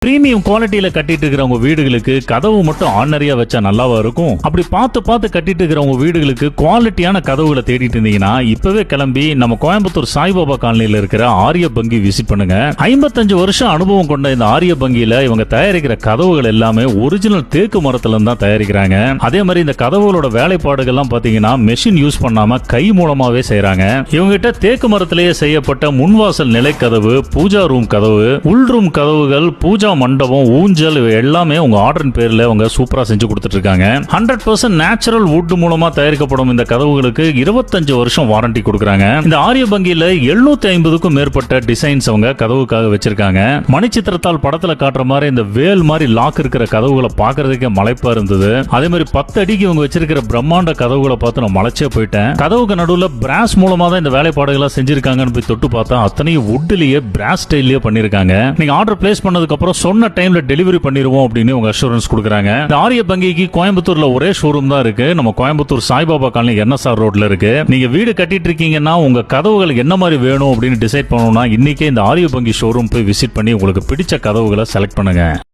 Premium குவாலிட்டியில கட்டிட்டு இருக்கிறவங்க வீடுகளுக்கு கதவு மட்டும் ஆர்டினரியா வச்சா நல்லாவா இருக்கும்? அப்படி பார்த்து கட்டிட்டு இருக்கிறவங்க வீடுகளுக்கு குவாலிட்டியான கதவுகளை தேடிட்டு இருந்தீங்கன்னா இப்பவே கிளம்பி நம்ம கோயம்புத்தூர் சாய்பாபா காலனியில் இருக்கிற ஆரிய பங்கி விசிட் பண்ணுங்க. 55 வருஷம் அனுபவம் கொண்ட இந்த ஆரிய பங்கியில இவங்க தயாரிக்கிற கதவுகள் எல்லாமே ஒரிஜினல் தேக்கு மரத்துல தான் தயாரிக்கிறாங்க. அதே மாதிரி இந்த கதவுகளோட வேலைப்பாடுகள்லாம் பாத்தீங்கன்னா மெஷின் யூஸ் பண்ணாம கை மூலமாவே செய்யறாங்க. இவங்க கிட்ட தேக்கு மரத்திலேயே செய்யப்பட்ட முன்வாசல் நிலை கதவு, பூஜா ரூம் கதவு, உள் ரூம் கதவுகள், பூஜா மண்டபம், ஊஞ்சல் எல்லாமே உங்க ஆர்டரின் பேர்ல அவங்க சூப்பரா செஞ்சு கொடுத்துட்டு இருக்காங்க. 100% நேச்சுரல் வுட் மூலமா தயாரிக்கப்படும் இந்த கதவுகளுக்கு 25 வருஷம் வாரண்டி கொடுக்கறாங்க. இந்த ஆரிய பங்கியில 750க்கும் மேற்பட்ட டிசைன்ஸ் அவங்க கதவுக்காக வச்சிருக்காங்க. மணிச்சித்திரத்தால் படத்துல காட்டுற மாதிரி இந்த வேல் மாதிரி லாக் இருக்கிற கதவுகளை பாக்குறதுக்கே மலைப்பா இருந்தது. அதே மாதிரி 10 அடிக்கு இவங்க வச்சிருக்கிற பிரம்மாண்ட கதவுகளை பார்த்து நான் மலைச்சே போயிட்டேன். கதவுக்கு நடுவுல பிராஸ் மூலமா தான் இந்த வேலைப்பாடுகளை செஞ்சிருக்காங்கன்னு போய் தொட்டு பார்த்தா அத்தனையும் வுட்லயே பிராஸ் ஸ்டைல்லயே பண்ணிருக்காங்க. நீங்க ஆர்டர் பிளேஸ் பண்ணதுக்கு அப்புறம் சொன்ன டைம்ல டெலிவரி பண்ணிடுவோம் அப்படின்னு உங்க அஷூரன்ஸ் கொடுக்குறாங்க. இந்த ஆரிய பங்கிக்கு கோயம்புத்தூர்ல ஒரே ஷோரூம் தான் இருக்கு. நம்ம கோயம்புத்தூர் சாய்பாபா காலனி NSR ரோட்ல இருக்கு. நீங்க வீடு கட்டிட்டு இருக்கீங்கன்னா உங்க கதவுகள் என்ன மாதிரி வேணும் அப்படின்னு டிசைட் பண்ணணும்னா இன்னைக்கே இந்த ஆரிய பங்கி ஷோரூம் போய் விசிட் பண்ணி உங்களுக்கு பிடிச்ச கதவுகளை செலக்ட் பண்ணுங்க.